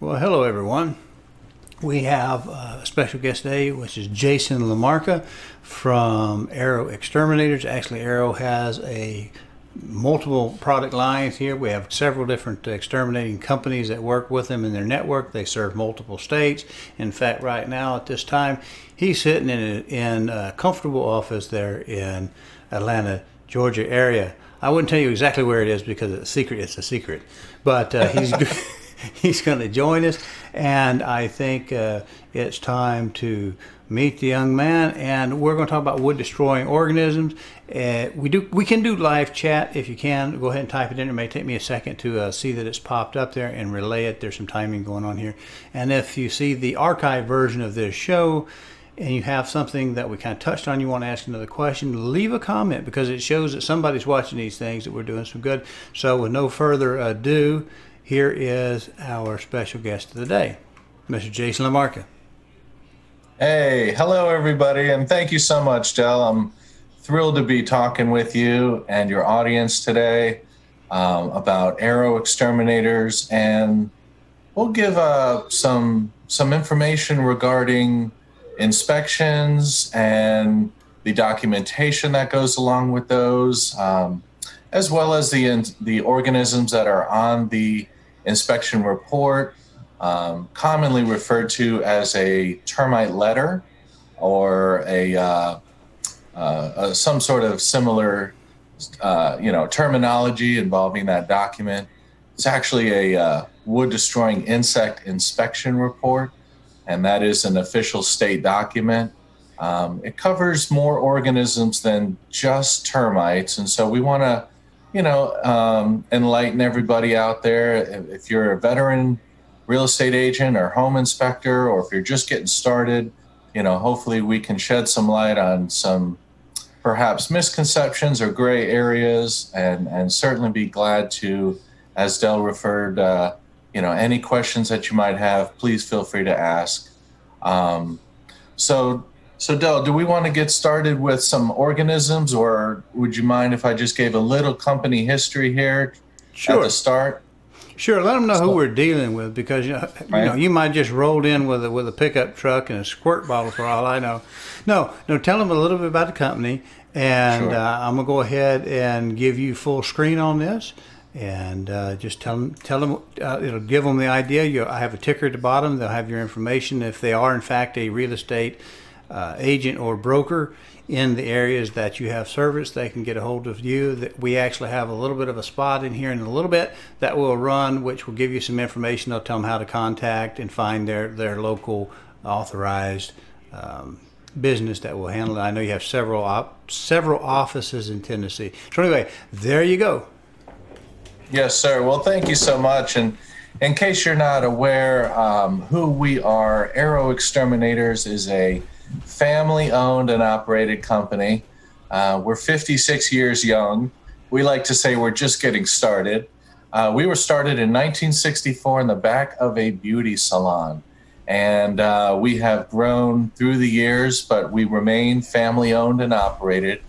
Well, hello everyone. We have a special guest today, which is Jason Lamarca from Arrow Exterminators. Actually, Arrow has a multiple product lines here. We have several different exterminating companies that work with them in their network. They serve multiple states. In fact, right now at this time, he's sitting in a comfortable office there in Atlanta, Georgia area. I wouldn't tell you exactly where it is because it's a secret. But he's he's going to join us, and I think it's time to meet the young man. And we're going to talk about wood destroying organisms. We can do live chat if you can. Go ahead and type it in. It may take me a second to see that it's popped up there and relay it. There's some timing going on here. And if you see the archive version of this show, and you have something that we kind of touched on, you want to ask another question, leave a comment because it shows that somebody's watching these things, that we're doing some good. So with no further ado, here is our special guest of the day, Mr. Jason Lamarca. Hey, hello everybody, and thank you so much, Del. I'm thrilled to be talking with you and your audience today about Arrow Exterminators, and we'll give some information regarding inspections and the documentation that goes along with those, as well as the organisms that are on the inspection report, commonly referred to as a termite letter or some sort of similar terminology involving that document. It's actually a wood destroying insect inspection report, and that is an official state document. It covers more organisms than just termites, and so we want to enlighten everybody out there. If you're a veteran real estate agent or home inspector, or if you're just getting started, hopefully we can shed some light on some perhaps misconceptions or gray areas, and certainly be glad to, as Del referred, any questions that you might have, please feel free to ask. So Del, do we want to get started with some organisms, or would you mind if I just gave a little company history here at the start? Sure, let them know who we're dealing with, because you might just rolled in with a pickup truck and a squirt bottle for all I know. No, tell them a little bit about the company, and sure. I'm gonna go ahead and give you full screen on this, and just tell them it'll give them the idea. I have a ticker at the bottom. They'll have your information if they are in fact a real estate agent or broker in the areas that you have service. They can get a hold of you. That we actually have a little bit of a spot in here in a little bit that will run, which will give you some information. They'll tell them how to contact and find their local authorized business that will handle it. I know you have several offices in Tennessee. So anyway, there you go. Yes, sir. Well, thank you so much. And in case you're not aware who we are, Arrow Exterminators is a family-owned and operated company. We're 56 years young. We like to say we're just getting started. We were started in 1964 in the back of a beauty salon. And we have grown through the years, but we remain family-owned and operated.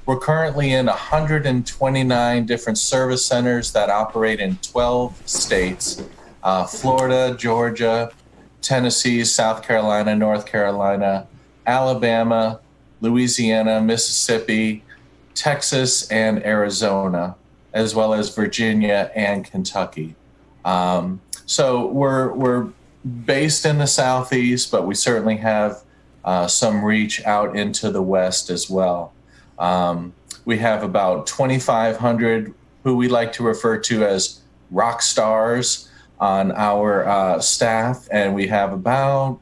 We're currently in 129 different service centers that operate in 12 states, Florida, Georgia, Tennessee, South Carolina, North Carolina, Alabama, Louisiana, Mississippi, Texas, and Arizona, as well as Virginia and Kentucky. So we're based in the Southeast, but we certainly have some reach out into the West as well. We have about 2,500 who we like to refer to as rock stars on our staff, and we have about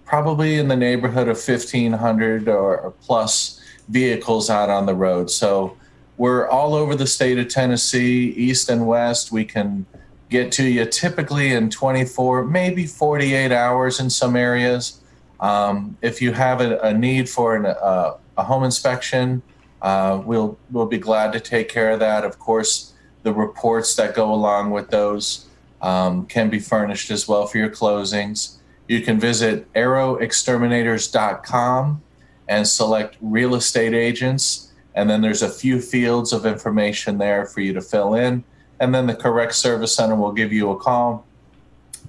probably in the neighborhood of 1,500 or plus vehicles out on the road. So we're all over the state of Tennessee, east and west. We can get to you typically in 24, maybe 48 hours in some areas. If you have a need for a home inspection, we'll be glad to take care of that. Of course, the reports that go along with those can be furnished as well for your closings. You can visit arrowexterminators.com and select real estate agents. And then there's a few fields of information there for you to fill in. And then the correct service center will give you a call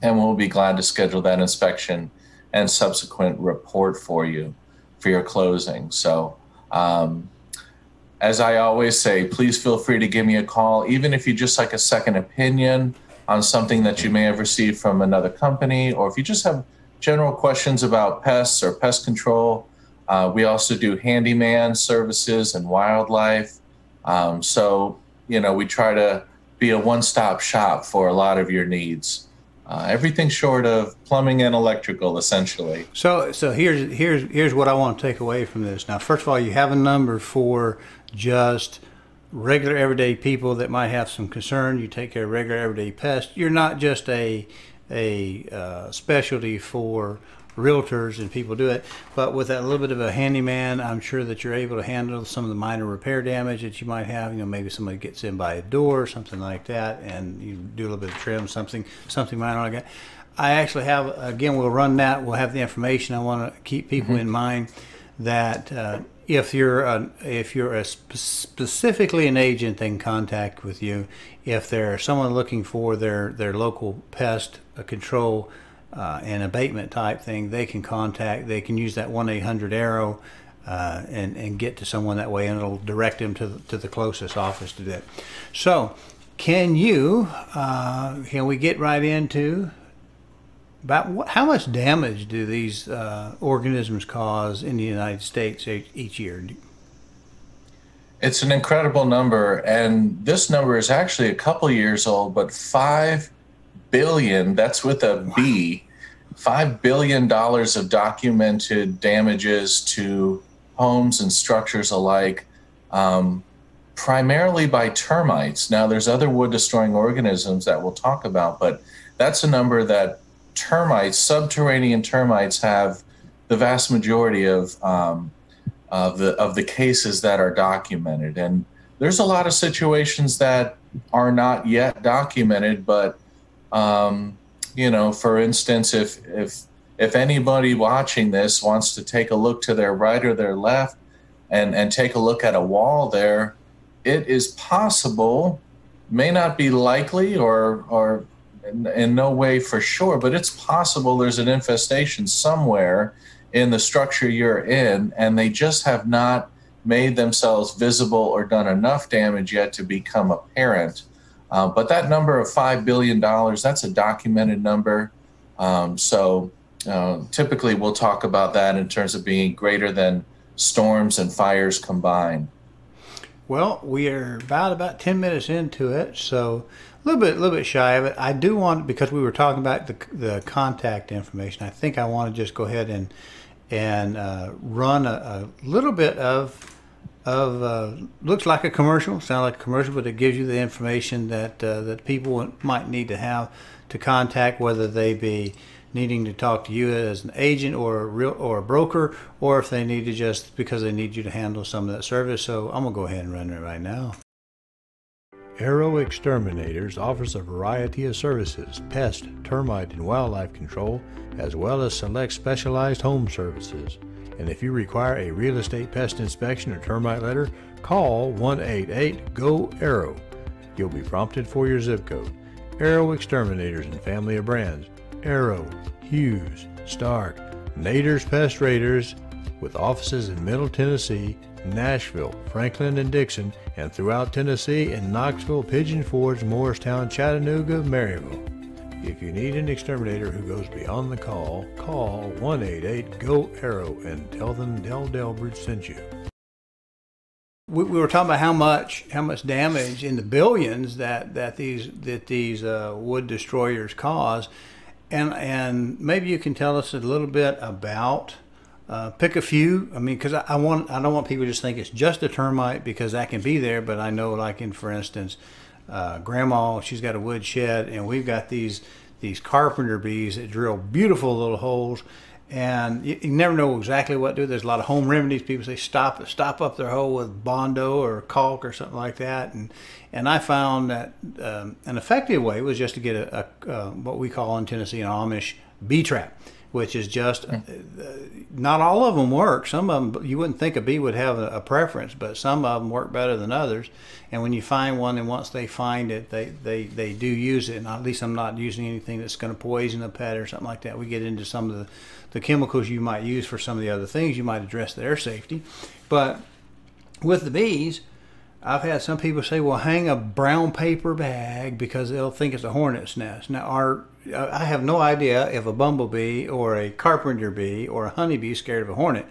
and we'll be glad to schedule that inspection and subsequent report for you for your closing. So as I always say, please feel free to give me a call, even if you just like a second opinion on something that you may have received from another company, or if you just have general questions about pests or pest control. We also do handyman services and wildlife. So, we try to be a one-stop shop for a lot of your needs. Everything short of plumbing and electrical, essentially. So here's what I want to take away from this. Now, first of all, you have a number for just regular everyday people that might have some concern. You take care of regular everyday pests. You're not just a specialty for realtors and people do it, but with that little bit of a handyman, I'm sure that you're able to handle some of the minor repair damage that you might have. Maybe somebody gets in by a door or something like that, and you do a little bit of trim, something minor like that. I actually have, again, we'll run that. We'll have the information. I want to keep people in mind that if you're specifically an agent, they can contact with you. If there's someone looking for their local pest control and abatement type thing, they can use that 1-800-ARROW and get to someone that way, and it'll direct them to the closest office to do that. So can we get right into about how much damage do these organisms cause in the United States each year? It's an incredible number, and this number is actually a couple years old, but 5 billion, that's with a B, $5 billion of documented damages to homes and structures alike, primarily by termites. Now, there's other wood-destroying organisms that we'll talk about, but that's a number that termites, subterranean termites, have the vast majority of the cases that are documented. And there's a lot of situations that are not yet documented, but for instance, if anybody watching this wants to take a look to their right or their left and take a look at a wall there, it is possible, may not be likely or in no way for sure, but it's possible there's an infestation somewhere in the structure you're in, and they just have not made themselves visible or done enough damage yet to become apparent. But that number of $5 billion, that's a documented number. Typically we'll talk about that in terms of being greater than storms and fires combined. Well, we are about 10 minutes into it, so a little bit shy of it. I do want, because we were talking about the contact information, I think I want to just go ahead and run a little bit of looks like a commercial, sound like a commercial, but it gives you the information that people might need to have to contact, whether they be needing to talk to you as an agent or a broker, or if they need to just because they need you to handle some of that service. So I'm gonna go ahead and run it right now. Arrow Exterminators offers a variety of services: pest, termite, and wildlife control, as well as select specialized home services. And if you require a real estate pest inspection or termite letter, call 1-888-GO-ARROW. You'll be prompted for your zip code. Arrow Exterminators and family of brands: Arrow, Hughes, Stark, Nader's Pest Raiders, with offices in Middle Tennessee, Nashville, Franklin and Dixon, and throughout Tennessee in Knoxville, Pigeon Forge, Morristown, Chattanooga, Maryville. If you need an exterminator who goes beyond the call, call 1-888-GO-ARROW and tell them Del Delbridge sent you. We were talking about how much damage in the billions that these wood destroyers cause, and maybe you can tell us a little bit about. Pick a few. I mean, because I don't want people to just think it's just a termite, because that can be there. But I know, like for instance, Grandma, she's got a wood shed, and we've got these carpenter bees that drill beautiful little holes, and you never know exactly what to do. There's a lot of home remedies. People say stop up their hole with Bondo or caulk or something like that, and I found that an effective way was just to get a what we call in Tennessee an Amish bee trap. which is just not all of them work. Some of them, you wouldn't think a bee would have a preference, but some of them work better than others. And when you find one, and once they find it, they do use it. And at least I'm not using anything that's going to poison a pet or something like that. We get into some of the chemicals you might use for some of the other things. You might address their safety. But with the bees, I've had some people say, well, hang a brown paper bag because they'll think it's a hornet's nest. Now, I have no idea if a bumblebee or a carpenter bee or a honeybee is scared of a hornet.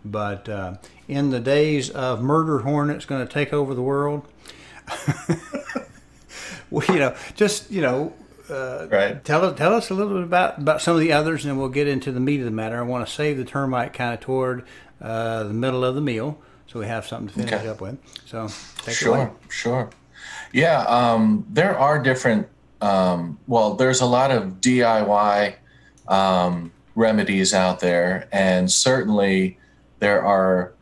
But in the days of murder hornets going to take over the world, well, right. Tell us a little bit about some of the others, and then we'll get into the meat of the matter. I want to save the termite kind of toward the middle of the meal, so we have something to finish up with. So take it away. Sure. Yeah, there are different, there's a lot of DIY remedies out there, and certainly there are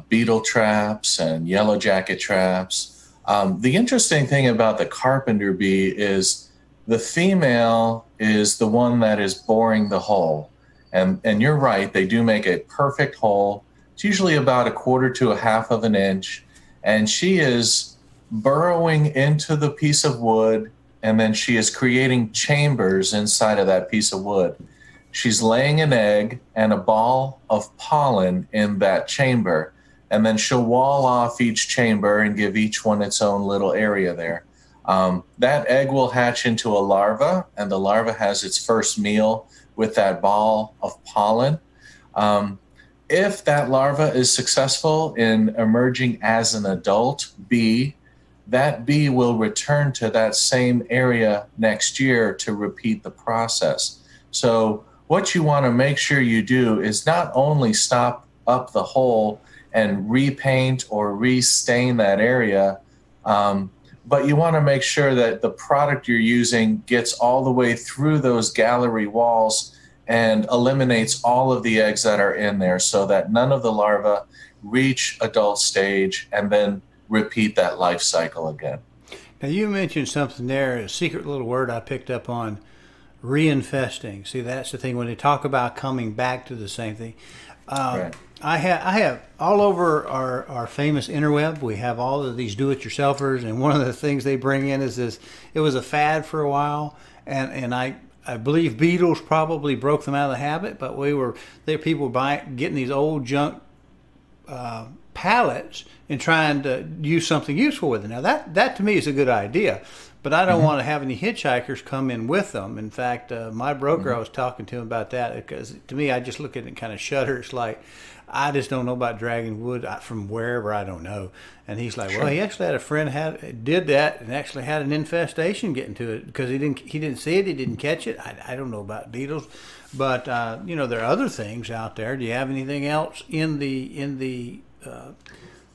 beetle traps and yellow jacket traps. The interesting thing about the carpenter bee is the female is the one that is boring the hole. And you're right, they do make a perfect hole. It's usually about 1/4 to 1/2 of an inch. And she is burrowing into the piece of wood, and then she is creating chambers inside of that piece of wood. She's laying an egg and a ball of pollen in that chamber, and then she'll wall off each chamber and give each one its own little area there. That egg will hatch into a larva, and the larva has its first meal with that ball of pollen. If that larva is successful in emerging as an adult bee, that bee will return to that same area next year to repeat the process. So what you want to make sure you do is not only stop up the hole and repaint or restain that area, but you want to make sure that the product you're using gets all the way through those gallery walls and eliminates all of the eggs that are in there, so that none of the larvae reach adult stage and then repeat that life cycle again. Now, you mentioned something there, a secret little word I picked up on, reinfesting. See, that's the thing when they talk about coming back to the same thing. Right. I have all over our famous interweb, we have all of these do-it-yourselfers, and one of the things they bring in is this, it was a fad for a while, and I believe beetles probably broke them out of the habit, but people were getting these old junk pallets and trying to use something useful with it. Now that to me is a good idea, but I don't want to have any hitchhikers come in with them. In fact, my broker, I was talking to him about that, because to me, I just look at it and kind of shudder. It's like, I just don't know about dragging wood from wherever, I don't know. And he's like, well, he actually had a friend did that and actually had an infestation getting to it because he didn't see it, he didn't catch it. I don't know about beetles, but there are other things out there. Do you have anything else in the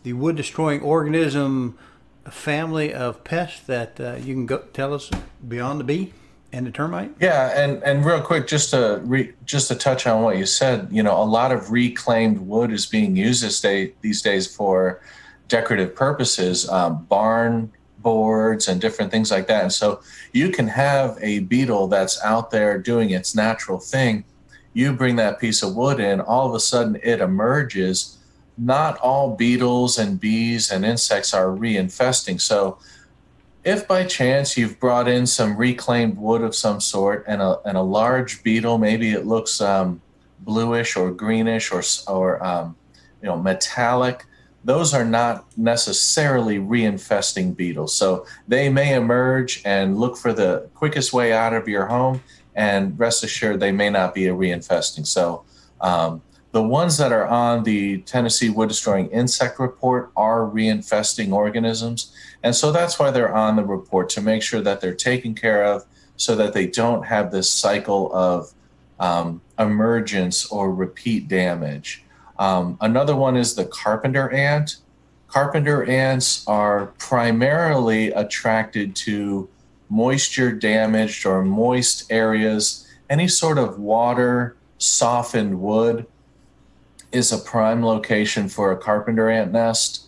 wood destroying organism family of pests that you can tell us beyond the bee and the termite? Yeah, and real quick, just to touch on what you said, a lot of reclaimed wood is being used these days for decorative purposes, barn boards and different things like that. And so you can have a beetle that's out there doing its natural thing. You bring that piece of wood in, all of a sudden it emerges. Not all beetles and bees and insects are reinfesting. So if by chance you've brought in some reclaimed wood of some sort and a large beetle, maybe it looks bluish or greenish or metallic, those are not necessarily reinfesting beetles. So they may emerge and look for the quickest way out of your home, and rest assured they may not be a reinfesting. So the ones that are on the Tennessee Wood Destroying Insect Report are reinfesting organisms. And so that's why they're on the report, to make sure that they're taken care of so that they don't have this cycle of emergence or repeat damage. Another one is the carpenter ant. Carpenter ants are primarily attracted to moisture damaged or moist areas. Any sort of water softened wood is a prime location for a carpenter ant nest.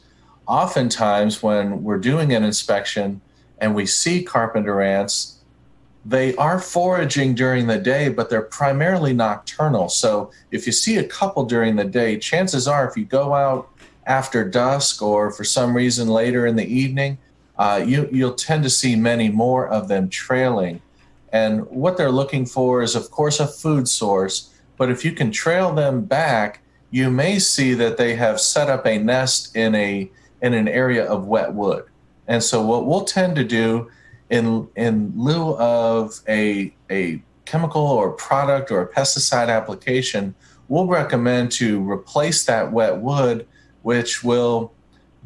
Oftentimes when we're doing an inspection and we see carpenter ants, they are foraging during the day, but they're primarily nocturnal. So if you see a couple during the day, chances are if you go out after dusk or for some reason later in the evening, you'll tend to see many more of them trailing. And what they're looking for is, of course, a food source. But if you can trail them back, you may see that they have set up a nest in an area of wet wood. And so what we'll tend to do in lieu of a chemical or product or a pesticide application, we'll recommend to replace that wet wood, which will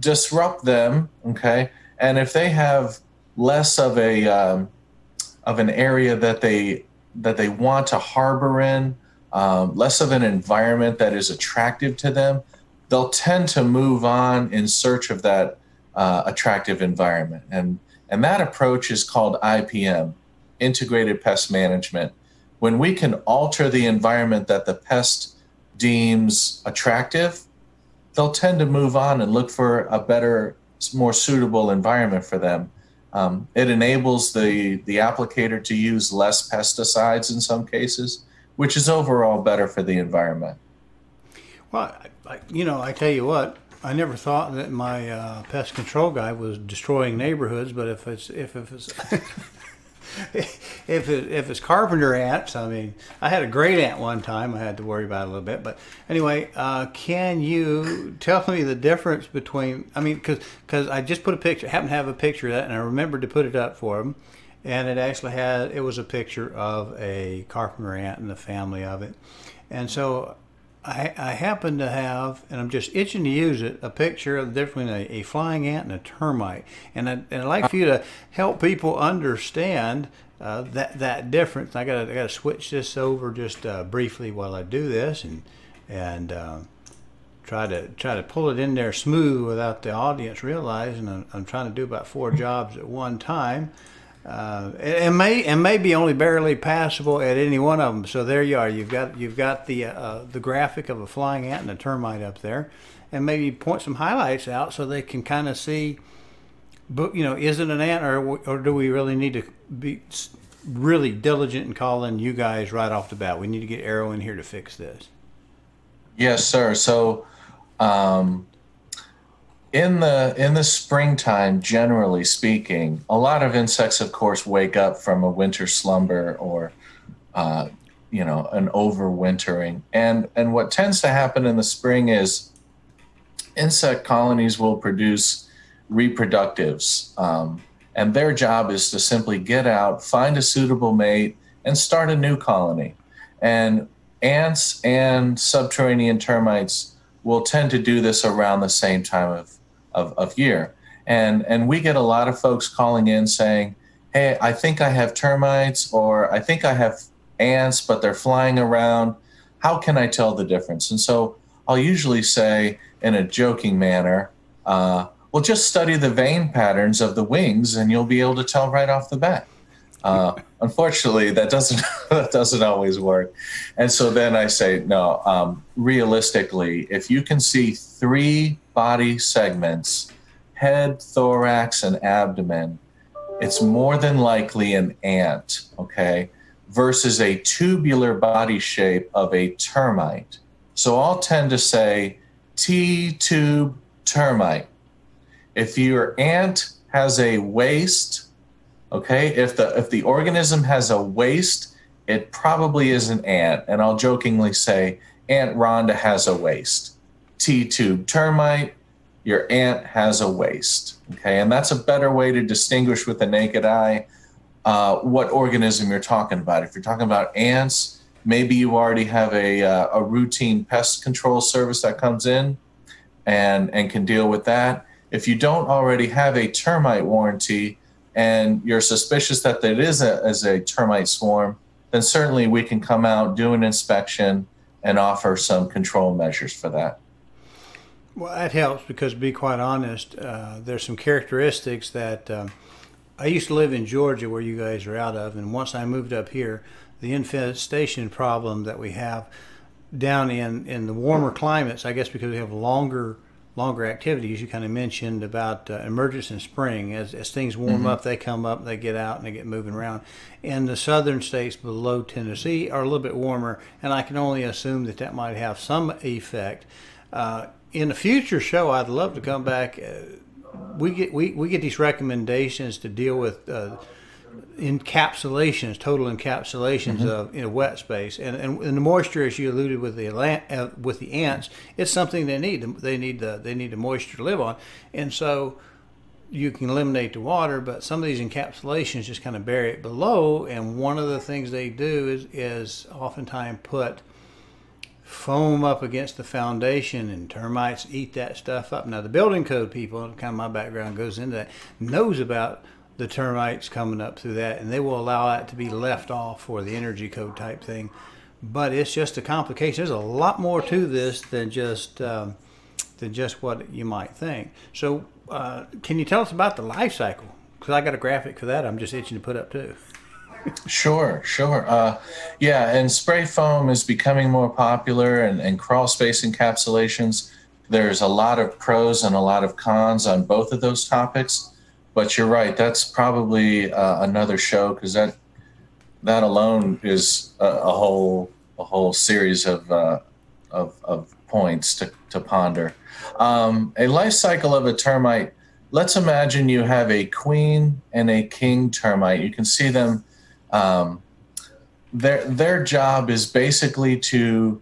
disrupt them. Okay, and if they have less of an area that they want to harbor in, less of an environment that is attractive to them, they'll tend to move on in search of that attractive environment. And that approach is called IPM, Integrated Pest Management. When we can alter the environment that the pest deems attractive, they'll tend to move on and look for a better, more suitable environment for them. It enables the applicator to use less pesticides in some cases, which is overall better for the environment. Well, I tell you what, I never thought that my pest control guy was destroying neighborhoods, but if it's if it's carpenter ants, I mean, I had a great ant one time I had to worry about a little bit. But anyway, can you tell me the difference between, I mean, because I just put a picture, happened to have a picture of that, and I remembered to put it up for them, and it actually it was a picture of a carpenter ant and the family of it. And so I happen to have, and I'm just itching to use it, a picture of the difference between a flying ant and a termite. And I'd like for you to help people understand that difference. I gotta switch this over just briefly while I do this, and try to pull it in there smooth without the audience realizing I'm trying to do about 4 jobs at one time. It may be only barely passable at any one of them. So there you are. You've got the graphic of a flying ant and a termite up there, and maybe point some highlights out so they can kind of see. But is it an ant, or do we really need to be really diligent in calling you guys right off the bat? We need to get Arrow in here to fix this. Yes, sir. So. In the springtime, generally speaking, a lot of insects, of course, wake up from a winter slumber or, an overwintering. And what tends to happen in the spring is insect colonies will produce reproductives. And their job is to simply get out, find a suitable mate, and start a new colony. And ants and subterranean termites will tend to do this around the same time of year. And we get a lot of folks calling in saying, hey, I think I have termites, or I think I have ants, but they're flying around. How can I tell the difference? And so I'll usually say in a joking manner, well, just study the vein patterns of the wings and you'll be able to tell right off the bat. Unfortunately, that doesn't always work. And so then I say, no, realistically, if you can see 3 body segments, head, thorax, and abdomen, it's more than likely an ant, okay, versus a tubular body shape of a termite. So I'll tend to say T-tube termite. If your ant has a waist, okay, if the organism has a waist, it probably is an ant. And I'll jokingly say Aunt Rhonda has a waist. T-tube termite, your ant has a waist. Okay, and that's a better way to distinguish with the naked eye what organism you're talking about. If you're talking about ants, maybe you already have a routine pest control service that comes in and can deal with that. If you don't already have a termite warranty and you're suspicious that it is a termite swarm, then certainly we can come out, do an inspection, and offer some control measures for that. Well, that helps because, to be quite honest, there's some characteristics that I used to live in Georgia, where you guys are out of, and once I moved up here, the infestation problem that we have down in the warmer climates, I guess because we have longer longer activities. You kind of mentioned about emergence in spring. As things warm up, they come up, they get out, and they get moving around. And the southern states below Tennessee are a little bit warmer, and I can only assume that that might have some effect. In a future show, I'd love to come back. We get these recommendations to deal with encapsulations, total encapsulations of in a wet space, and the moisture, as you alluded with the ants, it's something they need. They need the moisture to live on, and so you can eliminate the water, but some of these encapsulations just kind of bury it below. And one of the things they do is oftentimes put foam up against the foundation, and termites eat that stuff up. Now the building code people, kind of my background goes into that, knows about the termites coming up through that, and they will allow that to be left off for the energy code type thing. But it's just a complication. There's a lot more to this than just what you might think. So can you tell us about the life cycle? Because I got a graphic for that I'm just itching to put up too. Sure. Yeah, and spray foam is becoming more popular, and crawl space encapsulations. There's a lot of pros and a lot of cons on both of those topics. But you're right. That's probably another show, because that alone is a whole series of points to ponder. A life cycle of a termite. Let's imagine you have a queen and a king termite. You can see them. Their job is basically to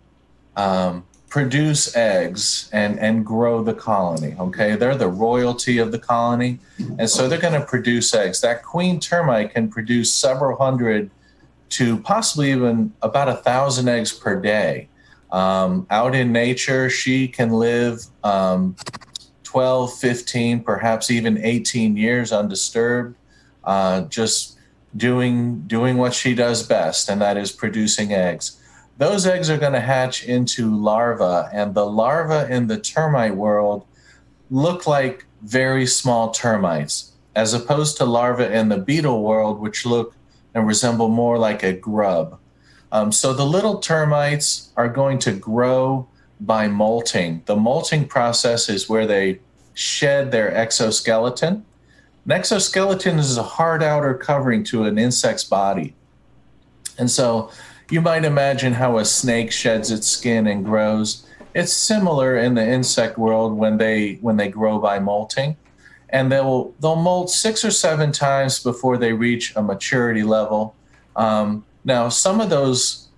produce eggs and grow the colony. Okay, they're the royalty of the colony, and so they're going to produce eggs. That queen termite can produce several hundred to possibly even about 1,000 eggs per day. Out in nature, she can live 12, 15, perhaps even 18 years undisturbed, just doing what she does best, and that is producing eggs. Those eggs are going to hatch into larvae, and the larvae in the termite world look like very small termites, as opposed to larvae in the beetle world, which look and resemble more like a grub. So the little termites are going to grow by molting. The molting process is where they shed their exoskeleton. An exoskeleton is a hard outer covering to an insect's body. And so you might imagine how a snake sheds its skin and grows. It's similar in the insect world when they grow by molting. And they'll molt 6 or 7 times before they reach a maturity level. Now, some of those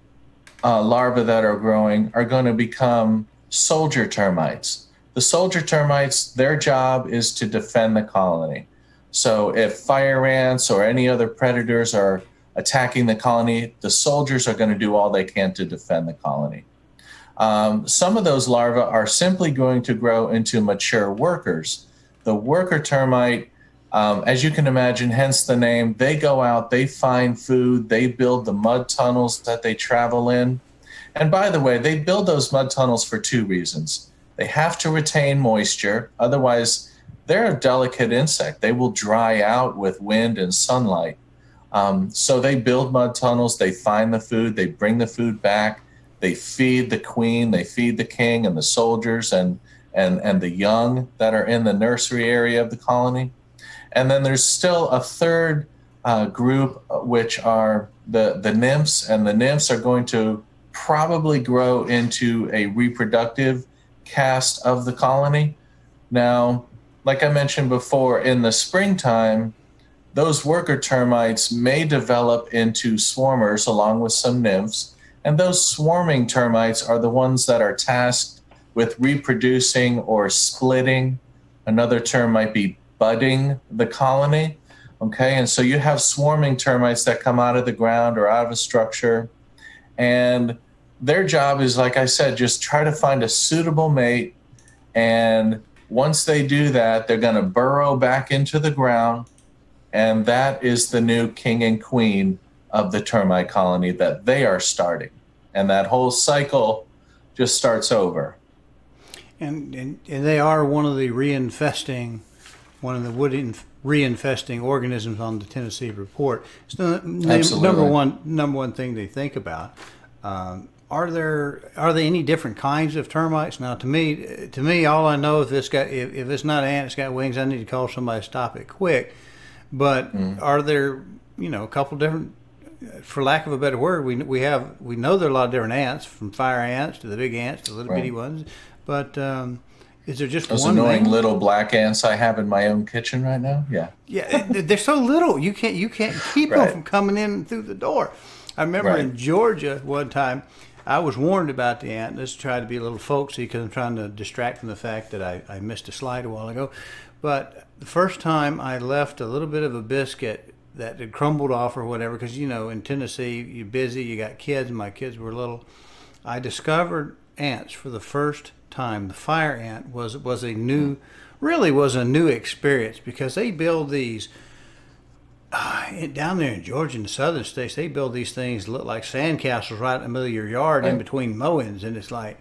larvae that are growing are going to become soldier termites. The soldier termites, their job is to defend the colony. So if fire ants or any other predators are attacking the colony, the soldiers are going to do all they can to defend the colony. Some of those larvae are simply going to grow into mature workers. The worker termite, as you can imagine, hence the name, they go out, they find food, they build the mud tunnels that they travel in. And by the way, they build those mud tunnels for 2 reasons. They have to retain moisture, otherwise they're a delicate insect. They will dry out with wind and sunlight. So they build mud tunnels, they find the food, they bring the food back, they feed the queen, they feed the king and the soldiers and the young that are in the nursery area of the colony. And then there's still a third group, which are the nymphs, and the nymphs are going to probably grow into a reproductive caste of the colony. Now, like I mentioned before, in the springtime, those worker termites may develop into swarmers along with some nymphs, and those swarming termites are the ones that are tasked with reproducing or splitting. Another term might be budding the colony. Okay, and so you have swarming termites that come out of the ground or out of a structure, and their job is, like I said, just try to find a suitable mate, and once they do that, they're going to burrow back into the ground, and that is the new king and queen of the termite colony that they are starting, and that whole cycle just starts over. And they are one of the reinfesting organisms on the Tennessee report. It's the number one thing they think about. are they any different kinds of termites? Now, to me, all I know, if it's not an ant, it's got wings. I need to call somebody to stop it quick. But are there, a couple different, for lack of a better word, we know there are a lot of different ants, from fire ants to the big ants to the little bitty ones. But is there just those one annoying name? little black ants I have in my own kitchen right now? Yeah. Yeah, they're so little. You can't keep them Right. from coming in through the door. I remember Right. in Georgia one time, I was warned about the ant. Let's try to be a little folksy because I'm trying to distract from the fact that I missed a slide a while ago. But the first time I left a little bit of a biscuit that had crumbled off or whatever, because in Tennessee you're busy, you got kids, and my kids were little. I discovered ants for the first time. The fire ant was a new, really was a new experience, because they build these down there in Georgia, in the southern states. They build these things that look like sandcastles right in the middle of your yard, in between mowings, and it's like,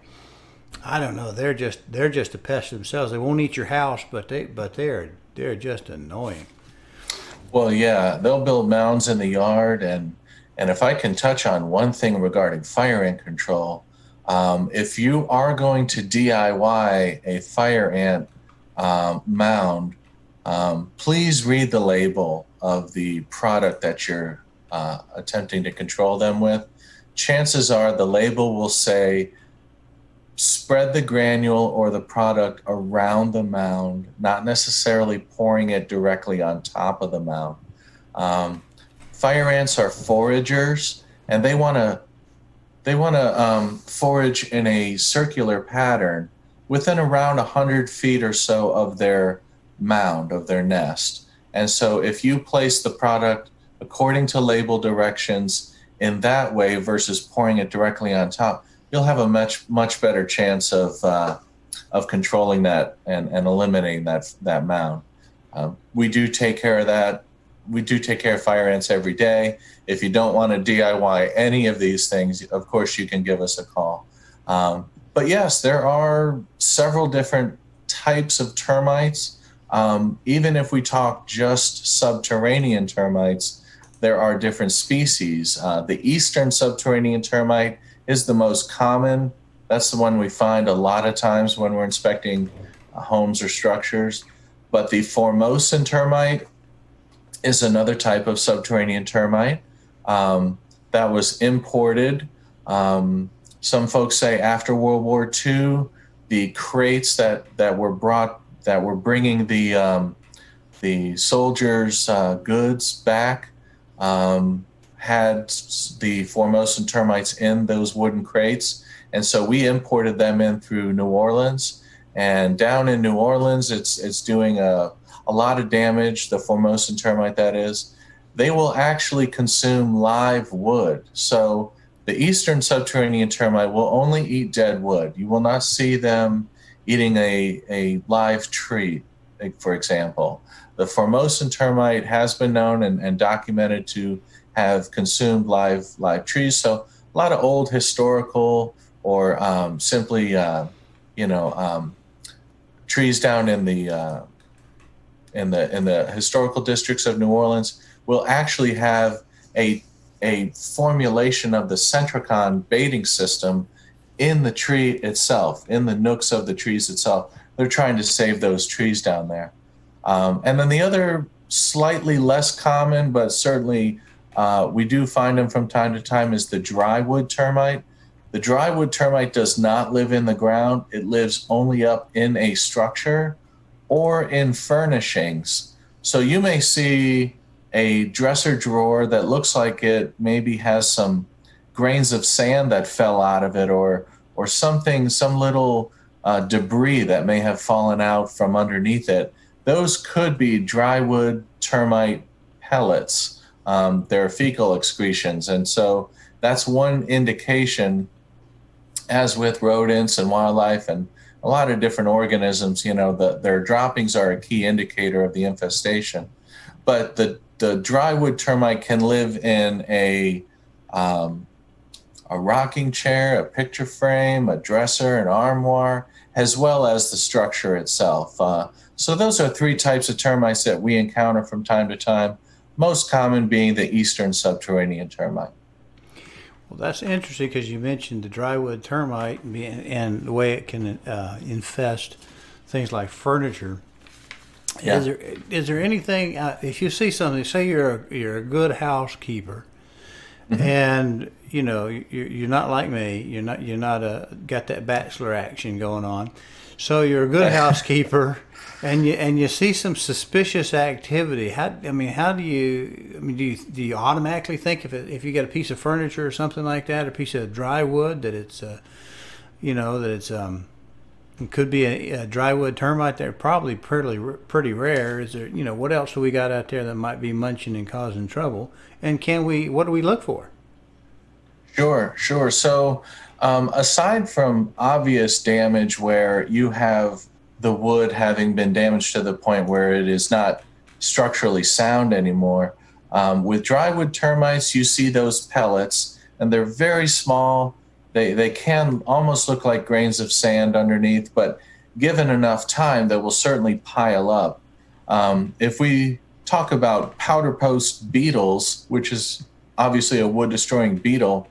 I don't know. They're just a pest themselves. They won't eat your house, but they're just annoying. Well, yeah, they'll build mounds in the yard, and if I can touch on one thing regarding fire ant control, if you are going to DIY a fire ant mound, please read the label of the product that you're attempting to control them with. Chances are the label will say spread the granule or the product around the mound, not necessarily pouring it directly on top of the mound. Fire ants are foragers, and they want to forage in a circular pattern within around 100 feet or so of their mound, of their nest. And so if you place the product according to label directions in that way versus pouring it directly on top, you'll have a much better chance of controlling that and eliminating that mound. We do take care of that. We do take care of fire ants every day. If you don't want to DIY any of these things, of course you can give us a call. But yes, there are several different types of termites. Even if we talk just subterranean termites, there are different species. The eastern subterranean termite is the most common. That's the one we find a lot of times when we're inspecting homes or structures. But the Formosan termite is another type of subterranean termite that was imported. Some folks say after World War II, the crates that were bringing the soldiers' goods back had the Formosan termites in those wooden crates, and so we imported them in through New Orleans. And down in New Orleans, it's doing a lot of damage. The Formosan termite, that is, they will actually consume live wood. So the eastern subterranean termite will only eat dead wood. You will not see them eating a live tree, for example. The Formosan termite has been known and documented to have consumed live trees. So a lot of old historical or simply trees down in the historical districts of New Orleans will actually have a formulation of the centricon baiting system in the tree itself, in the nooks of the trees itself. They're trying to save those trees down there. And then the other slightly less common, but certainly we do find them from time to time, is the drywood termite. The drywood termite does not live in the ground. It lives only up in a structure or in furnishings. So you may see a dresser drawer that looks like it maybe has some grains of sand that fell out of it, or something, some little debris that may have fallen out from underneath it. Those could be drywood termite pellets. They're fecal excretions. And so that's one indication, as with rodents and wildlife and a lot of different organisms, their droppings are a key indicator of the infestation. But the drywood termite can live in a rocking chair, a picture frame, a dresser, an armoire, as well as the structure itself. So those are three types of termites that we encounter from time to time, most common being the eastern subterranean termite. Well, that's interesting because you mentioned the drywood termite and the way it can infest things like furniture. Yeah. Is there anything if you see something? Say you're a good housekeeper, and you're not like me. You're not got that bachelor action going on. So you're a good housekeeper, and you see some suspicious activity. How do you automatically think if you get a piece of furniture or something like that, a piece of dry wood, that it's it could be a drywood termite? They're probably pretty rare. Is there, what else do we got out there that might be munching and causing trouble? And what do we look for? Sure. So, aside from obvious damage where you have the wood having been damaged to the point where it is not structurally sound anymore, with drywood termites, you see those pellets, and they're very small. They can almost look like grains of sand underneath, but given enough time, they will certainly pile up. If we talk about powder post beetles, which is obviously a wood destroying beetle,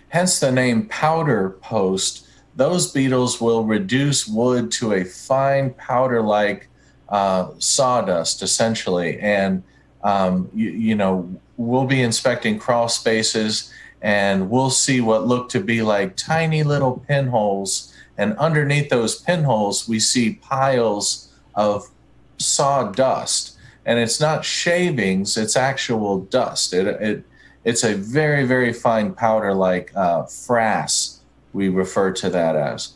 hence the name powder post, those beetles will reduce wood to a fine powder-like sawdust, essentially. And, we'll be inspecting crawl spaces, and we'll see what look to be like tiny little pinholes. And underneath those pinholes, we see piles of sawdust. And it's not shavings, it's actual dust. It's a very, very fine powder like frass, we refer to that as.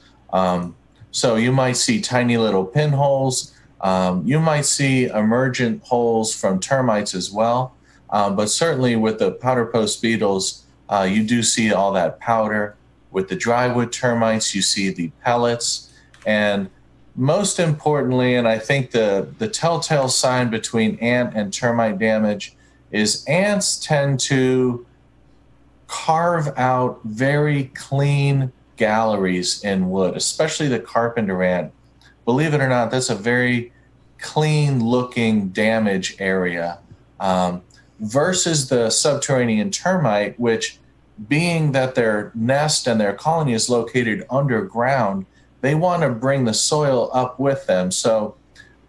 So you might see tiny little pinholes. You might see emergent holes from termites as well. But certainly with the powder post beetles, you do see all that powder. With the drywood termites, you see the pellets. And most importantly, and I think the telltale sign between ant and termite damage is ants tend to carve out very clean galleries in wood, especially the carpenter ant. Believe it or not, that's a very clean looking damage area. Versus the subterranean termite, which, being that their nest and their colony is located underground, they want to bring the soil up with them. So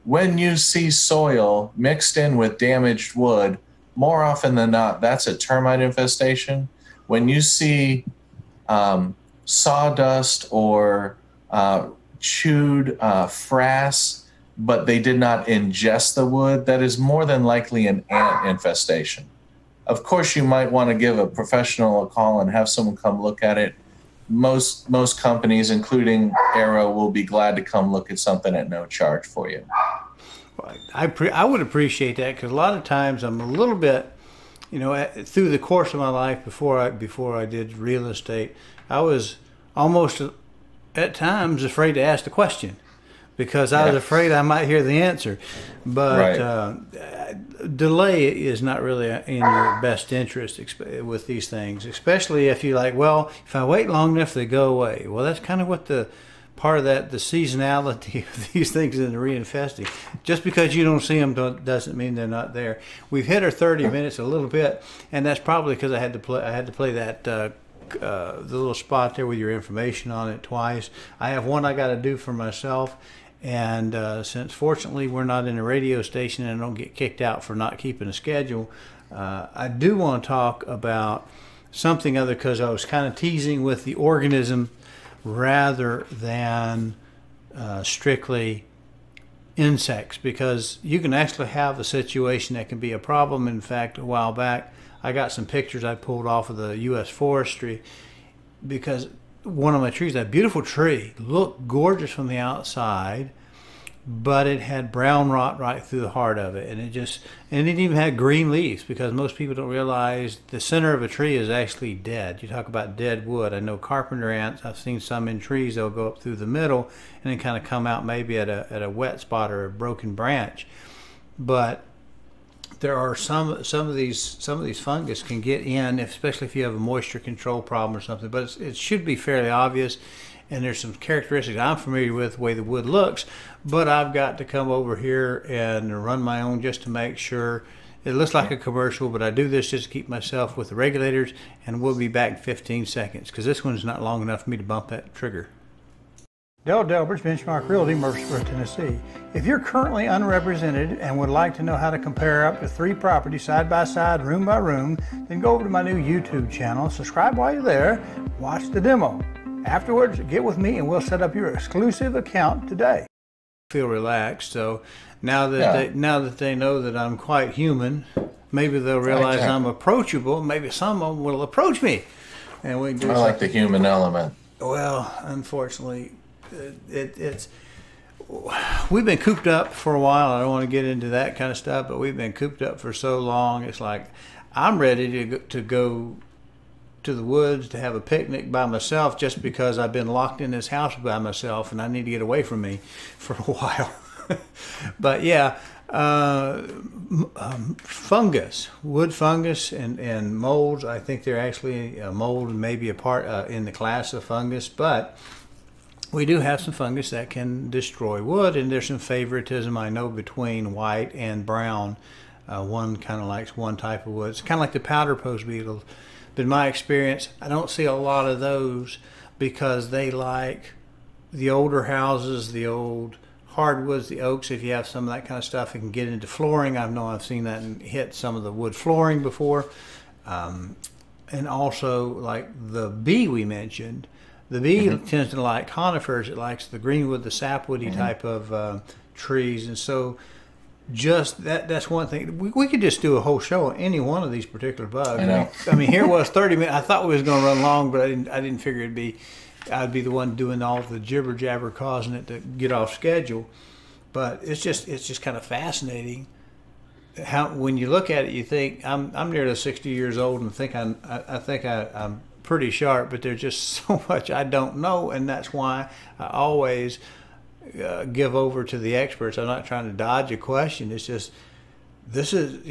when you see soil mixed in with damaged wood, more often than not, that's a termite infestation. When you see sawdust or chewed frass, but they did not ingest the wood, that is more than likely an ant infestation. Of course, you might want to give a professional a call and have someone come look at it. Most companies, including Arrow, will be glad to come look at something at no charge for you. I would appreciate that, because a lot of times I'm a little bit, through the course of my life before I did real estate, I was almost at times afraid to ask the question, because I was afraid I might hear the answer. But delay is not really in your best interest with these things, especially if you're like, well, if I wait long enough, they go away. Well, that's kind of what the seasonality of these things in the reinfesting. Just because you don't see them doesn't mean they're not there. We've hit our 30 minutes a little bit, and that's probably because I had to play that the little spot there with your information on it twice. I have one I got to do for myself. And since fortunately we're not in a radio station and I don't get kicked out for not keeping a schedule, I do want to talk about something other, because I was kind of teasing with the organism rather than strictly insects, because you can actually have a situation that can be a problem. In fact, a while back, I got some pictures I pulled off of the U.S. Forestry, because one of my trees, that beautiful tree, looked gorgeous from the outside, but it had brown rot right through the heart of it, and it even had green leaves, because most people don't realize the center of a tree is actually dead. You talk about dead wood. I know carpenter ants, I've seen some in trees, they'll go up through the middle and then kind of come out maybe at a wet spot or a broken branch. But there are some of these fungus can get in, especially if you have a moisture control problem or something. But it should be fairly obvious, and there's some characteristics I'm familiar with the way the wood looks. But I've got to come over here and run my own just to make sure It looks like a commercial, but I do this just to keep myself with the regulators, and we'll be back in 15 seconds because this one's not long enough for me to bump that trigger. Dell Delbers, Benchmark Realty, Murfreesboro, Tennessee. If you're currently unrepresented and would like to know how to compare up to 3 properties side by side, room by room, then go over to my new YouTube channel, subscribe while you're there, watch the demo. Afterwards, get with me and we'll set up your exclusive account today. Feel relaxed, so now that they know that I'm quite human, maybe they'll realize I'm approachable. Maybe some of them will approach me, and we can do. I like the human element. Well, unfortunately, we've been cooped up for a while. I don't want to get into that kind of stuff, but we've been cooped up for so long. It's like I'm ready to go to the woods to have a picnic by myself just because I've been locked in this house by myself and I need to get away from me for a while. But yeah, fungus, wood fungus and molds, I think they're actually a mold and maybe a part in the class of fungus, but we do have some fungus that can destroy wood, and there's some favoritism, I know, between white and brown. One kind of likes one type of wood. It's kind of like the powder post beetles. But in my experience, I don't see a lot of those because they like the older houses, the old hardwoods, the oaks. If you have some of that kind of stuff, it can get into flooring. I know I've seen that and hit some of the wood flooring before. And also, like the bee we mentioned, the bee tends to like conifers. It likes the greenwood, the sapwoody type of trees. And so just that's one thing. We could just do a whole show on any one of these particular bugs. I know. I mean, here it was 30 minutes. I thought we was going to run long, but I didn't figure I'd be the one doing all the jibber jabber, causing it to get off schedule. But it's just kind of fascinating how when you look at it, you think I'm nearly 60 years old and think I'm pretty sharp, but there's just so much I don't know, and that's why I always give over to the experts. I'm not trying to dodge a question. It's just, this is,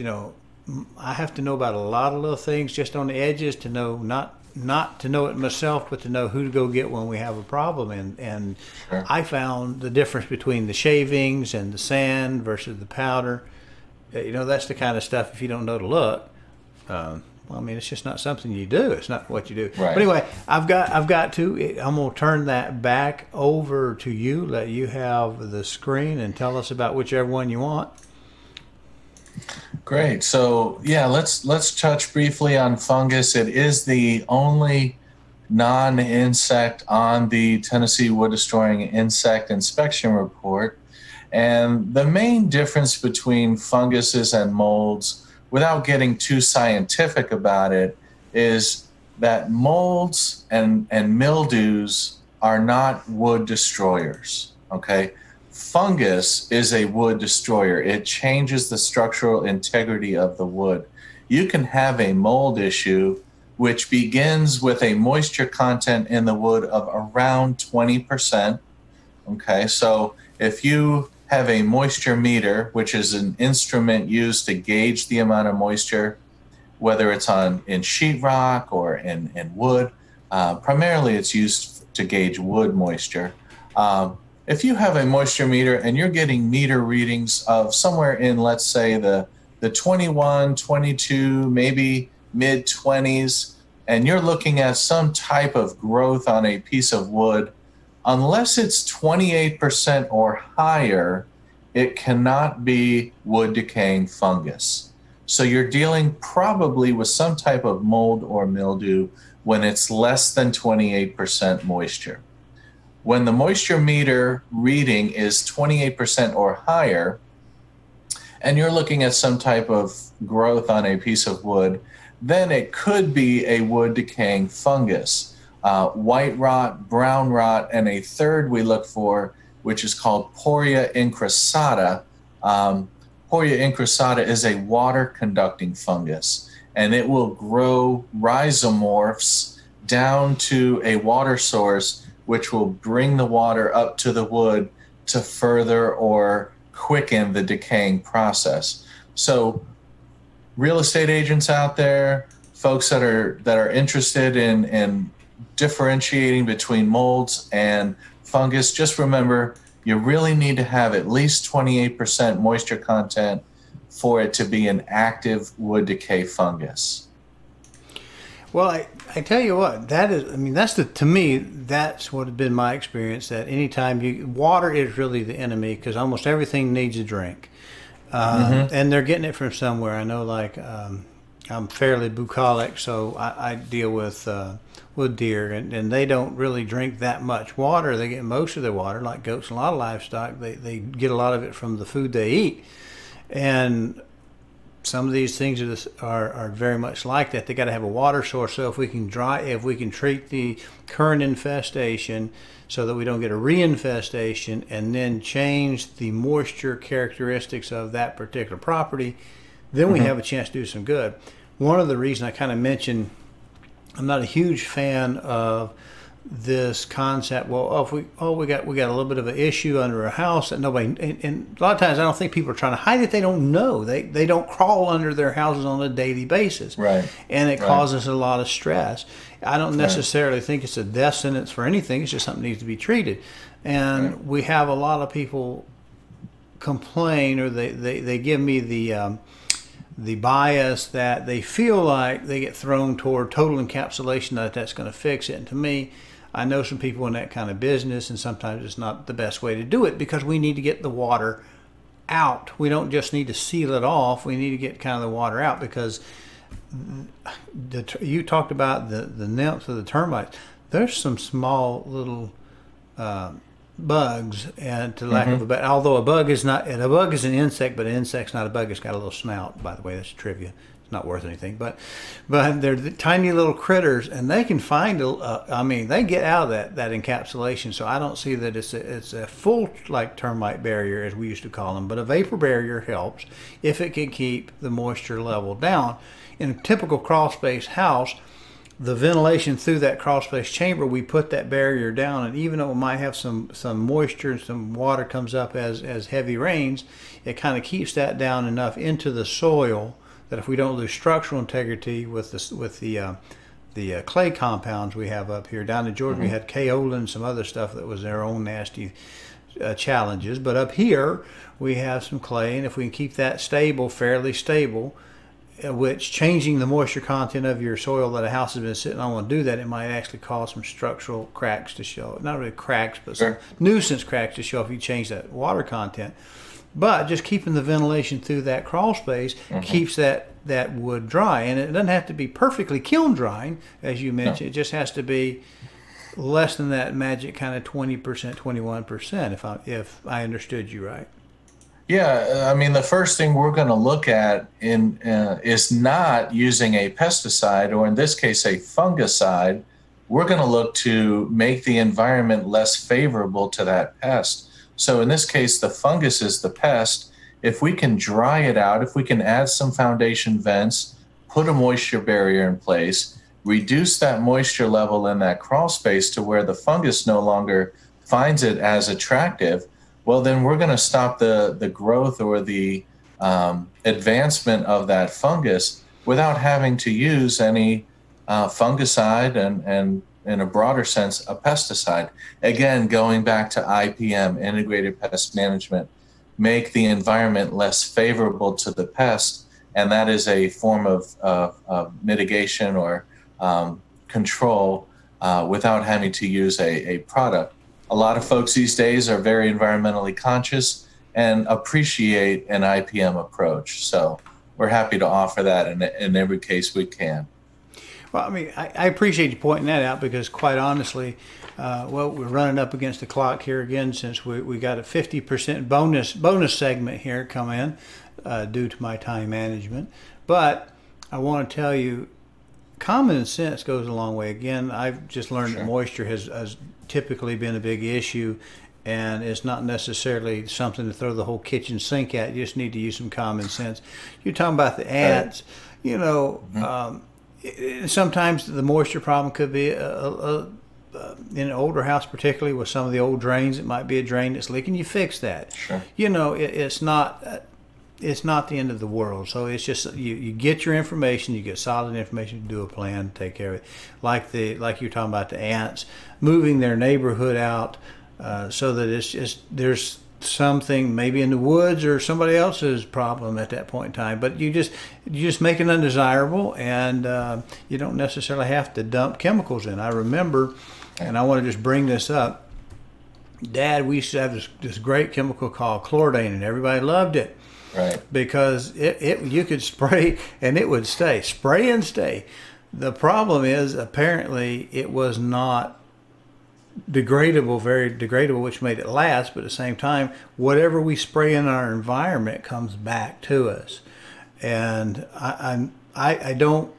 I have to know about a lot of little things just on the edges to know, not to know it myself, but to know who to go get when we have a problem. And Sure. I found the difference between the shavings and the sand versus the powder. That's the kind of stuff, if you don't know to look, I mean, it's just not something you do. It's not what you do. Right. But anyway, I'm going to turn that back over to you, let you have the screen and tell us about whichever one you want. Great. So yeah, let's touch briefly on fungus. It is the only non-insect on the Tennessee Wood Destroying Insect Inspection Report. And the main difference between funguses and molds, without getting too scientific about it, is that molds and mildews are not wood destroyers, okay? Fungus is a wood destroyer. It changes the structural integrity of the wood. You can have a mold issue which begins with a moisture content in the wood of around 20%, okay? So if you have a moisture meter, which is an instrument used to gauge the amount of moisture, whether it's in sheetrock or in wood. Primarily it's used to gauge wood moisture. If you have a moisture meter and you're getting meter readings of somewhere in, let's say, the 21, 22, maybe mid-20s, and you're looking at some type of growth on a piece of wood, unless it's 28% or higher, it cannot be wood decaying fungus. So you're dealing probably with some type of mold or mildew when it's less than 28% moisture. When the moisture meter reading is 28% or higher, and you're looking at some type of growth on a piece of wood, then it could be a wood decaying fungus. White rot, brown rot, and a third we look for, which is called Poria incrustata. Poria incrustata is a water-conducting fungus, and it will grow rhizomorphs down to a water source, which will bring the water up to the wood to further or quicken the decaying process. So real estate agents out there, folks that are interested in differentiating between molds and fungus, just remember you really need to have at least 28% moisture content for it to be an active wood decay fungus? Well, I tell you what, that is, I mean, to me, that's what has been my experience, that anytime water is really the enemy, because almost everything needs a drink. And they're getting it from somewhere. I know, like, I'm fairly bucolic, so I deal with deer, and they don't really drink that much water. They get most of their water, like goats and a lot of livestock, they get a lot of it from the food they eat. And some of these things are very much like that. They got to have a water source. So if we can treat the current infestation so that we don't get a reinfestation, and then change the moisture characteristics of that particular property, then we have a chance to do some good. One of the reasons I kind of mentioned, I'm not a huge fan of this concept. Well, we got a little bit of an issue under a house that nobody, and a lot of times I don't think people are trying to hide it. They don't know. They don't crawl under their houses on a daily basis, right? And it causes a lot of stress. I don't necessarily think it's a death sentence for anything. It's just something that needs to be treated. And we have a lot of people complain, or they give me the bias that they feel like they get thrown toward total encapsulation, that's going to fix it. And to me, I know some people in that kind of business, and sometimes it's not the best way to do it, because we need to get the water out. We don't just need to seal it off. We need to get kind of the water out, because you talked about the nymphs of the termites. There's some small little bugs, and to lack of a better, although a bug is an insect, but an insect's not a bug. It's got a little snout, by the way. That's trivia. It's not worth anything, but they're the tiny little critters, and they can find they get out of that encapsulation. So I don't see that it's a full, like, termite barrier, as we used to call them, but a vapor barrier helps if it can keep the moisture level down. In a typical crawl space house, the ventilation through that crawl space chamber, we put that barrier down, and even though it might have some moisture and some water comes up as heavy rains, it kind of keeps that down enough into the soil that if we don't lose structural integrity with the clay compounds we have up here. Down in Georgia, we had kaolin and some other stuff that was their own nasty challenges, but up here we have some clay, and if we can keep that stable, fairly stable, which changing the moisture content of your soil that a house has been sitting on will do that, it might actually cause some structural cracks to show. Not really cracks, but some nuisance cracks to show if you change that water content. But just keeping the ventilation through that crawl space keeps that wood dry. And it doesn't have to be perfectly kiln drying, as you mentioned. It just has to be less than that magic kind of 20%, 21%, if I understood you right. Yeah, I mean, the first thing we're going to look at is not using a pesticide, or in this case, a fungicide. We're going to look to make the environment less favorable to that pest. So in this case, the fungus is the pest. If we can dry it out, if we can add some foundation vents, put a moisture barrier in place, reduce that moisture level in that crawl space to where the fungus no longer finds it as attractive, well, then we're going to stop the growth or the advancement of that fungus without having to use any fungicide and in a broader sense, a pesticide. Again, going back to IPM, integrated pest management, make the environment less favorable to the pest, and that is a form of mitigation or control without having to use a product. A lot of folks these days are very environmentally conscious and appreciate an IPM approach. So we're happy to offer that in every case we can. Well, I mean, I appreciate you pointing that out, because quite honestly, we're running up against the clock here again, since we got a 50% bonus segment here come in due to my time management. But I want to tell you, common sense goes a long way. Again, I've just learned that moisture has typically been a big issue, and it's not necessarily something to throw the whole kitchen sink at. You just need to use some common sense. You're talking about the ants, sometimes the moisture problem could be in an older house, particularly with some of the old drains. It might be a drain that's leaking. You fix that. Sure. It's not the end of the world. So it's just you get your information, you get solid information, do a plan, take care of it. Like you're talking about the ants, moving their neighborhood out so that it's just there's something maybe in the woods or somebody else's problem at that point in time. But you just make it undesirable, and you don't necessarily have to dump chemicals in. I remember, and I want to just bring this up. Dad, we used to have this great chemical called chlordane, and everybody loved it. Right. Because it you could spray and it would stay. Spray and stay. The problem is apparently it was not degradable, very degradable, which made it last, but at the same time, whatever we spray in our environment comes back to us. And I don't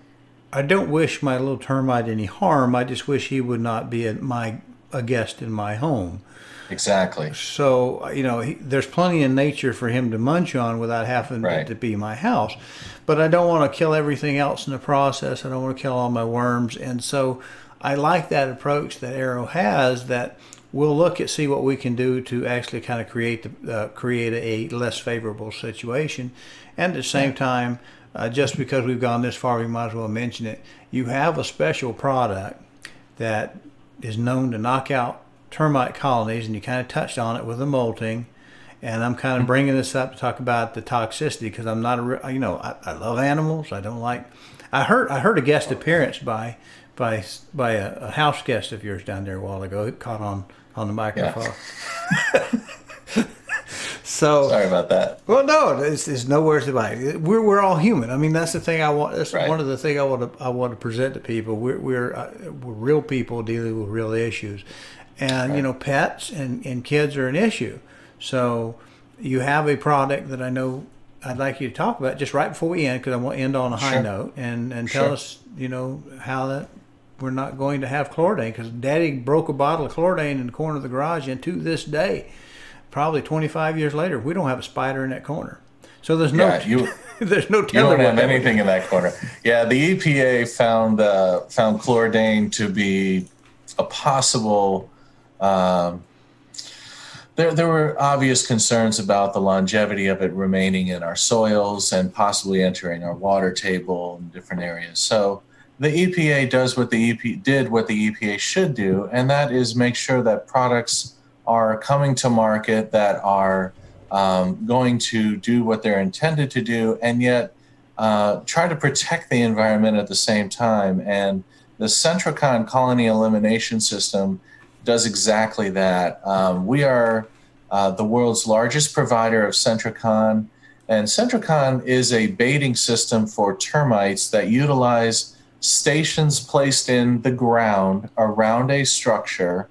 wish my little termite any harm. I just wish he would not be a guest in my home. Exactly. So, there's plenty in nature for him to munch on without having Right. to be my house. But I don't want to kill everything else in the process. I don't want to kill all my worms. And so I like that approach that Arrow has, that we'll look at, see what we can do to actually kind of create a less favorable situation. And at the same time, just because we've gone this far, we might as well mention it. You have a special product that is known to knock out termite colonies, and you kind of touched on it with the molting. And I'm kind of bringing this up to talk about the toxicity, because I'm not I love animals. I don't like. I heard a guest appearance by a house guest of yours down there a while ago. It caught on the microphone. Yeah. So sorry about that. Well, no, it's no worries about it. We're all human. I mean, that's the thing I want. That's Right. one of the things I want to present to people. We're real people dealing with real issues, and Right. pets and kids are an issue. So you have a product that I know I'd like you to talk about just right before we end, because I want to end on a high Sure. note, and tell Sure. us how that we're not going to have chlordane, because Daddy broke a bottle of chlordane in the corner of the garage, and to this day, probably 25 years later, we don't have a spider in that corner. So there's no there's no You don't telling have what anything in that corner. Yeah, the EPA found chlordane to be a possible. There were obvious concerns about the longevity of it remaining in our soils and possibly entering our water table in different areas. So the EPA does what the EPA should do, and that is make sure that products are coming to market that are going to do what they're intended to do, and yet try to protect the environment at the same time. And the Centricon colony elimination system does exactly that. We are the world's largest provider of Centricon, and Centricon is a baiting system for termites that utilize stations placed in the ground around a structure,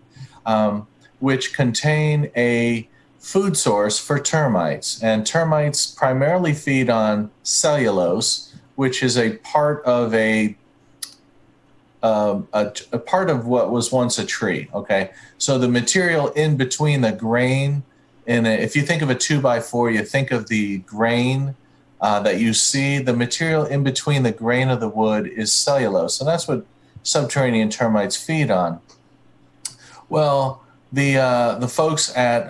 which contain a food source for termites. And termites primarily feed on cellulose, which is a part of a part of what was once a tree. Okay, so the material in between the grain, if you think of a 2x4, you think of the grain that you see. The material in between the grain of the wood is cellulose, and that's what subterranean termites feed on. Well, the folks at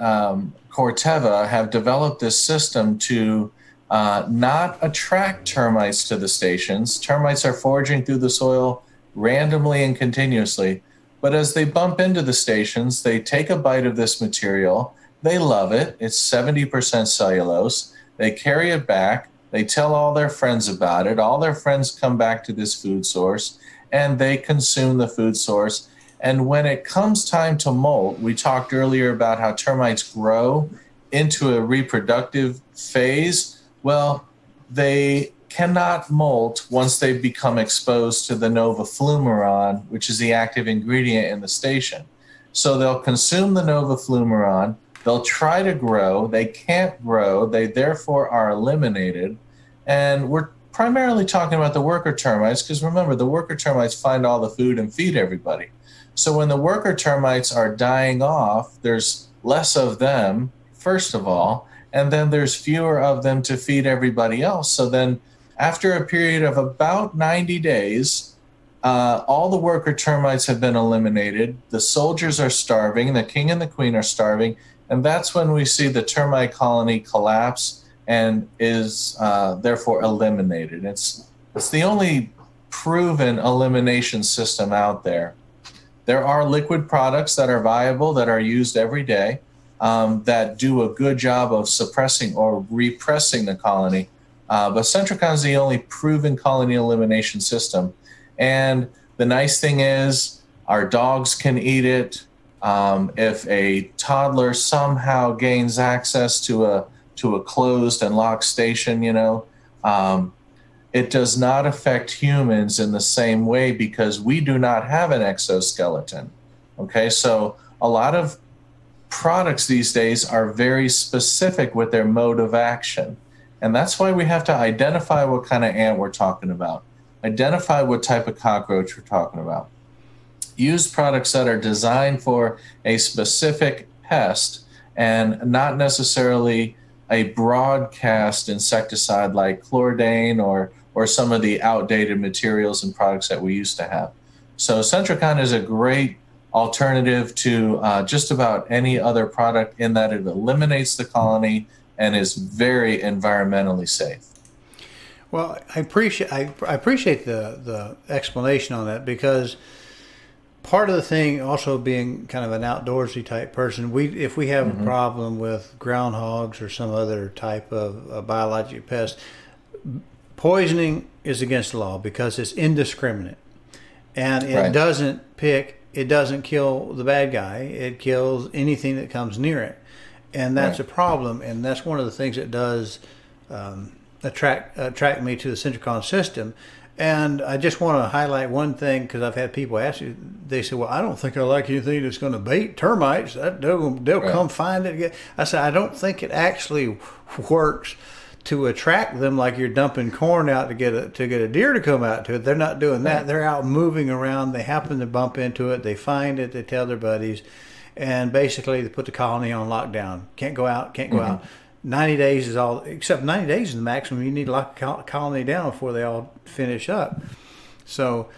Corteva have developed this system to not attract termites to the stations. Termites are foraging through the soil randomly and continuously, but as they bump into the stations, they take a bite of this material. They love it. It's 70% cellulose. They carry it back. They tell all their friends about it. All their friends come back to this food source, and they consume the food source. And when it comes time to molt, we talked earlier about how termites grow into a reproductive phase. Well, they cannot molt once they become exposed to the novaflumeron, which is the active ingredient in the station. So they'll consume the novaflumeron. They'll try to grow. They can't grow. They therefore are eliminated. And we're primarily talking about the worker termites, because remember, the worker termites find all the food and feed everybody. So when the worker termites are dying off, there's less of them, first of all, and then there's fewer of them to feed everybody else. So then after a period of about 90 days, all the worker termites have been eliminated. The soldiers are starving. The king and the queen are starving. And that's when we see the termite colony collapse and is therefore eliminated. It's the only proven elimination system out there. There are liquid products that are viable, that are used every day. that do a good job of suppressing or repressing the colony. But Centricon is the only proven colony elimination system. And the nice thing is our dogs can eat it. If a toddler somehow gains access to a closed and locked station, it does not affect humans in the same way because we do not have an exoskeleton. Okay, so a lot of products these days are very specific with their mode of action. And that's why we have to identify what kind of ant we're talking about, identify what type of cockroach we're talking about, use products that are designed for a specific pest and not necessarily a broadcast insecticide like chlordane or some of the outdated materials and products that we used to have. So Centricon is a great alternative to just about any other product in that it eliminates the colony and is very environmentally safe. Well, I appreciate the explanation on that, because part of the thing, also being kind of an outdoorsy type person, if we have a problem with groundhogs or some other type of biological pest, poisoning is against the law because it's indiscriminate, and it doesn't kill the bad guy. It kills anything that comes near it, and that's a problem. And that's one of the things that does attract me to the Centricon system. And I just want to highlight one thing, because I've had people ask you. They say, "Well, I don't think I like anything that's going to bait termites. They'll come find it again." I said, "I don't think it actually works to attract them like you're dumping corn out to get a deer to come out to it. They're not doing that. They're out moving around. They happen to bump into it. They find it. They tell their buddies, and basically they put the colony on lockdown. Can't go out. Can't go out. 90 days is all, except 90 days is the maximum. You need to lock a colony down before they all finish up. So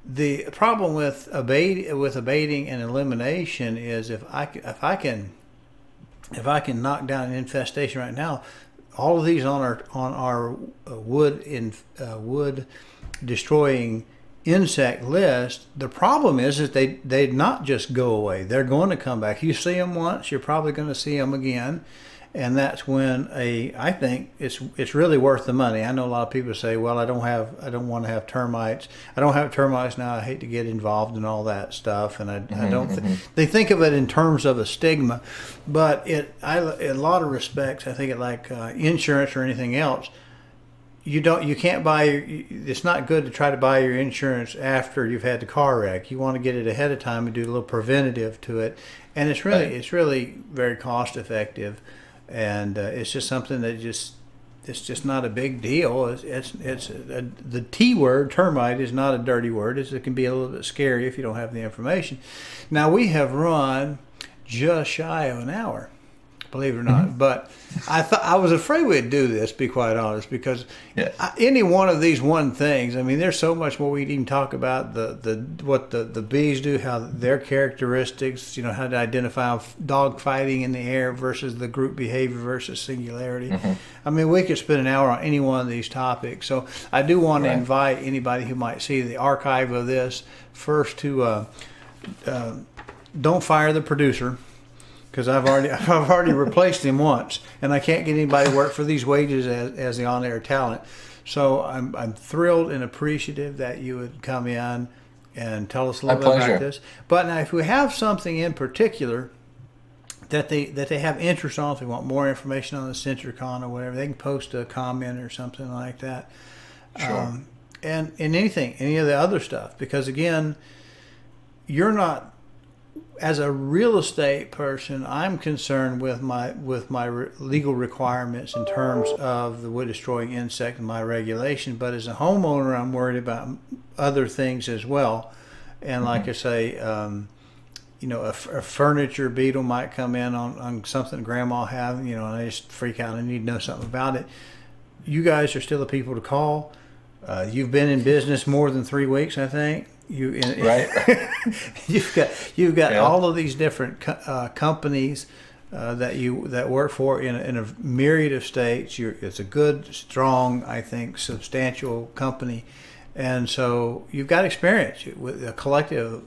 the problem with abating and elimination is if I can knock down an infestation right now, all of these on our wood destroying insect list, the problem is they not just go away. They're going to come back. You see them once, you're probably going to see them again. And that's when I think it's really worth the money. I know a lot of people say, "Well, I don't want to have termites. I don't have termites now. I hate to get involved in all that stuff." And I don't. They think of it in terms of a stigma, but in a lot of respects, I think it like insurance or anything else. You can't buy. It's not good to try to buy your insurance after you've had the car wreck. You want to get it ahead of time and do a little preventative to it, and it's really very cost effective. And it's just something that it's just not a big deal. The T word, termite, is not a dirty word. It can be a little bit scary if you don't have the information. Now, we have run just shy of an hour, believe it or not. But I was afraid we'd do this, to be quite honest, because any one of these things, I mean, there's so much more we can even talk about, what the bees do, how their characteristics, how to identify dog fighting in the air versus the group behavior versus singularity. I mean, we could spend an hour on any one of these topics. So I do want to invite anybody who might see the archive of this first to don't fire the producer, because I've already replaced him once, and I can't get anybody to work for these wages as the on-air talent. So I'm thrilled and appreciative that you would come in and tell us a little bit about this. But now, if we have something in particular that they have interest on, if they want more information on the Centricon or whatever, they can post a comment or something like that. Sure. And any of the other stuff, because again, you're not. As a real estate person, I'm concerned with my legal requirements in terms of the wood destroying insect and my regulation. But as a homeowner, I'm worried about other things as well. And like I say, a furniture beetle might come in on something Grandma have, and I just freak out and I need to know something about it. You guys are still the people to call. You've been in business more than 3 weeks, I think. Right. You've got all of these different companies that work for in a myriad of states. It's a good, strong, I think, substantial company, and so you've got experience with a collective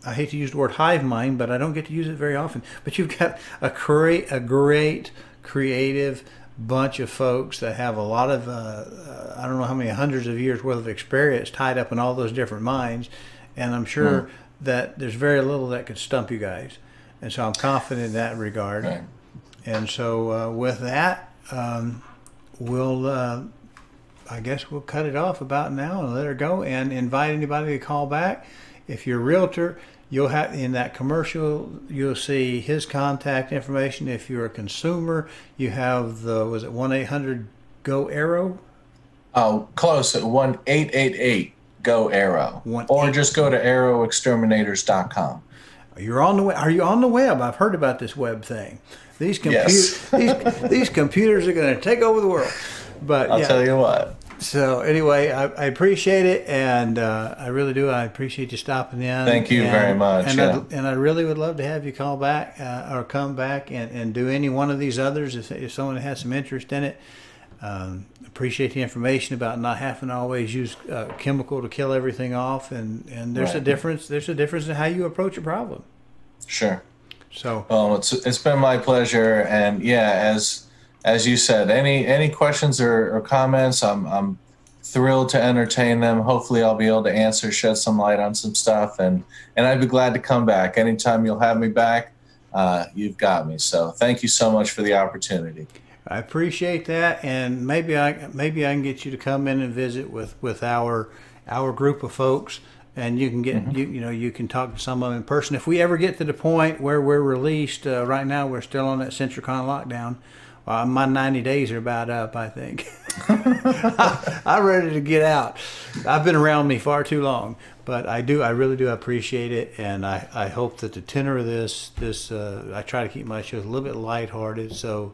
I hate to use the word hive mind, but I don't get to use it very often. But you've got a great creative bunch of folks that have a lot of I don't know how many hundreds of years worth of experience tied up in all those different mines, and I'm sure that there's very little that could stump you guys, and so I'm confident in that regard. Right. And so with that, we'll I guess we'll cut it off about now and let her go, and invite anybody to call back. If you're a realtor, you'll have in that commercial, you'll see his contact information. If you're a consumer, you have the, was it 1-800-GO-ARROW? Oh, close at 1-888-GO-ARROW. Or just go to arrowexterminators.com. You're on the way. Are you on the web? I've heard about this web thing. These these computers are going to take over the world. But I'll tell you what. So anyway, I appreciate it, and I really do. I appreciate you stopping in. Thank you very much. And I really would love to have you call back or come back and do any one of these others if someone has some interest in it. Appreciate the information about not having to always use chemical to kill everything off, and there's a difference. There's a difference in how you approach a problem. Sure. So. Well, it's been my pleasure, and yeah, as you said, any questions or comments, I'm thrilled to entertain them. Hopefully I'll be able to answer, shed some light on some stuff, and I'd be glad to come back. Anytime you'll have me back, you've got me. So thank you so much for the opportunity. I appreciate that, and maybe I can get you to come in and visit with our group of folks, and you can get you can talk to some of them in person. If we ever get to the point where we're released, right now we're still on that Centricon lockdown. My 90 days are about up, I think. I'm ready to get out. I've been around me far too long, but I really do appreciate it, and I hope that the tenor of this I try to keep my shows a little bit lighthearted. So,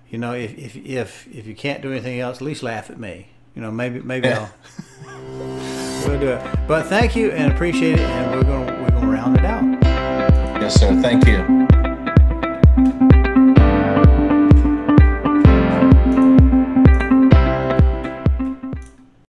if you can't do anything else, at least laugh at me. Maybe I'll we'll do it. But thank you and appreciate it, and we're gonna round it out. Yes, sir. Thank you.